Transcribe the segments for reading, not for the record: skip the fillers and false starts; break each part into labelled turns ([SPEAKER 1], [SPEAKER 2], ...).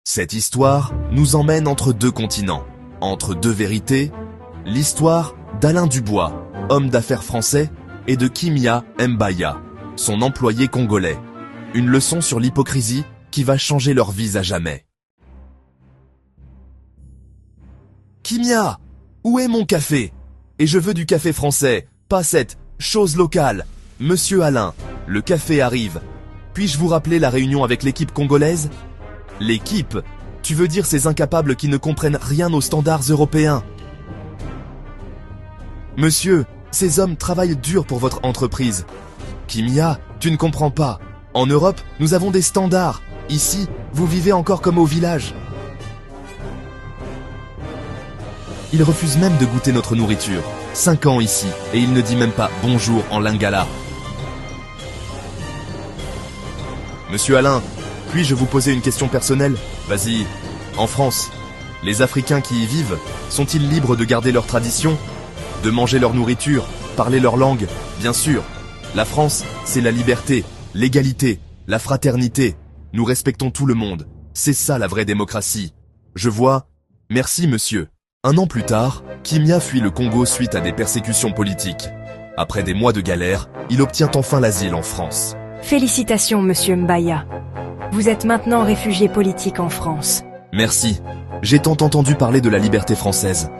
[SPEAKER 1] Cette histoire nous emmène entre deux continents, entre deux vérités, l'histoire d'Alain Dubois, homme d'affaires français, et de Kimia Mbaya, son employé congolais. Une leçon sur l'hypocrisie qui va changer leurs vies à jamais. Kimia, où est mon café? Et je veux du café français, pas cette chose locale. Monsieur Alain, le café arrive. Puis-je vous rappeler la réunion avec l'équipe congolaise? L'équipe? Tu veux dire ces incapables qui ne comprennent rien aux standards européens? Monsieur, ces hommes travaillent dur pour votre entreprise. Kimia, tu ne comprends pas. En Europe, nous avons des standards. Ici, vous vivez encore comme au village. Il refuse même de goûter notre nourriture. 5 ans ici, et il ne dit même pas bonjour en lingala. Monsieur Alain, puis-je vous poser une question personnelle? Vas-y. En France, les Africains qui y vivent, sont-ils libres de garder leurs traditions, de manger leur nourriture, parler leur langue? Bien sûr. La France, c'est la liberté, l'égalité, la fraternité. Nous respectons tout le monde. C'est ça la vraie démocratie. Je vois. Merci monsieur. 1 an plus tard, Kimia fuit le Congo suite à des persécutions politiques. Après des mois de galère, il obtient enfin l'asile en France.
[SPEAKER 2] Félicitations, monsieur Mbaya. Vous êtes maintenant réfugié politique en France.
[SPEAKER 1] Merci. J'ai tant entendu parler de la liberté française.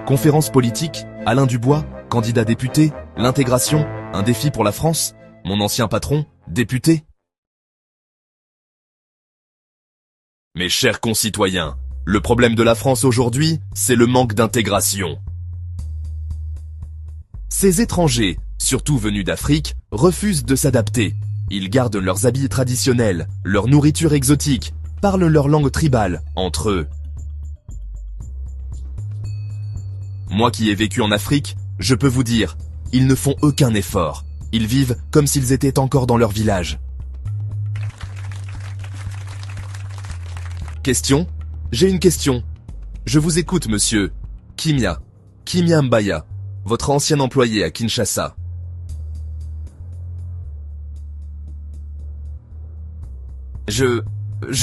[SPEAKER 1] Conférence politique, Alain Dubois, candidat député, l'intégration, un défi pour la France, mon ancien patron, député. Mes chers concitoyens, le problème de la France aujourd'hui, c'est le manque d'intégration. Ces étrangers, surtout venus d'Afrique, refusent de s'adapter. Ils gardent leurs habits traditionnels, leur nourriture exotique, parlent leur langue tribale, entre eux. Moi qui ai vécu en Afrique, je peux vous dire, ils ne font aucun effort. Ils vivent comme s'ils étaient encore dans leur village. Question? J'ai une question. Je vous écoute, monsieur. Kimia Mbaya, votre ancien employé à Kinshasa. Je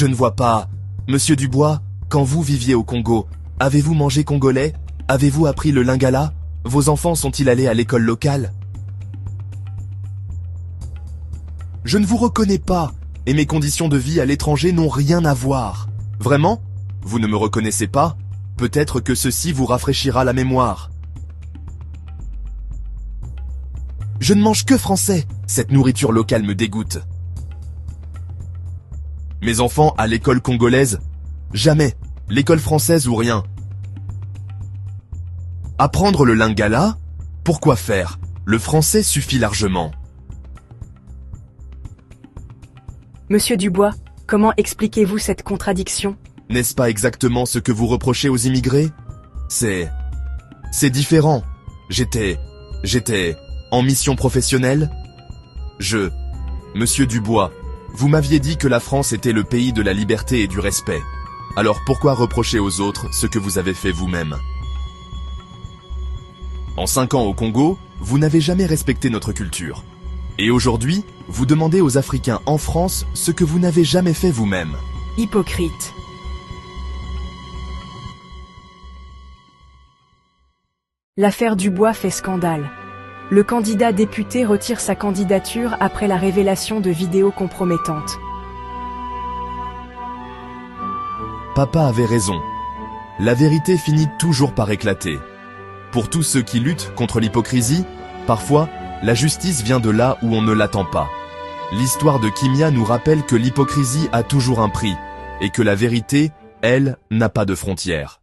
[SPEAKER 1] ne vois pas. Monsieur Dubois, quand vous viviez au Congo, avez-vous mangé congolais? Avez-vous appris le lingala? Vos enfants sont-ils allés à l'école locale? Je ne vous reconnais pas, et mes conditions de vie à l'étranger n'ont rien à voir. Vraiment? Vous ne me reconnaissez pas? Peut-être que ceci vous rafraîchira la mémoire. Je ne mange que français. Cette nourriture locale me dégoûte. Mes enfants à l'école congolaise? Jamais. L'école française ou rien. Apprendre le lingala? Pourquoi faire? Le français suffit largement.
[SPEAKER 2] Monsieur Dubois, comment expliquez-vous cette contradiction?
[SPEAKER 1] N'est-ce pas exactement ce que vous reprochez aux immigrés? C'est différent. J'étais en mission professionnelle? Monsieur Dubois, vous m'aviez dit que la France était le pays de la liberté et du respect. Alors pourquoi reprocher aux autres ce que vous avez fait vous-même? En 5 ans au Congo, vous n'avez jamais respecté notre culture. Et aujourd'hui, vous demandez aux Africains en France ce que vous n'avez jamais fait vous-même.
[SPEAKER 2] Hypocrite. L'affaire Dubois fait scandale. Le candidat député retire sa candidature après la révélation de vidéos compromettantes.
[SPEAKER 1] Papa avait raison. La vérité finit toujours par éclater. Pour tous ceux qui luttent contre l'hypocrisie, parfois, la justice vient de là où on ne l'attend pas. L'histoire de Kimia nous rappelle que l'hypocrisie a toujours un prix, et que la vérité, elle, n'a pas de frontières.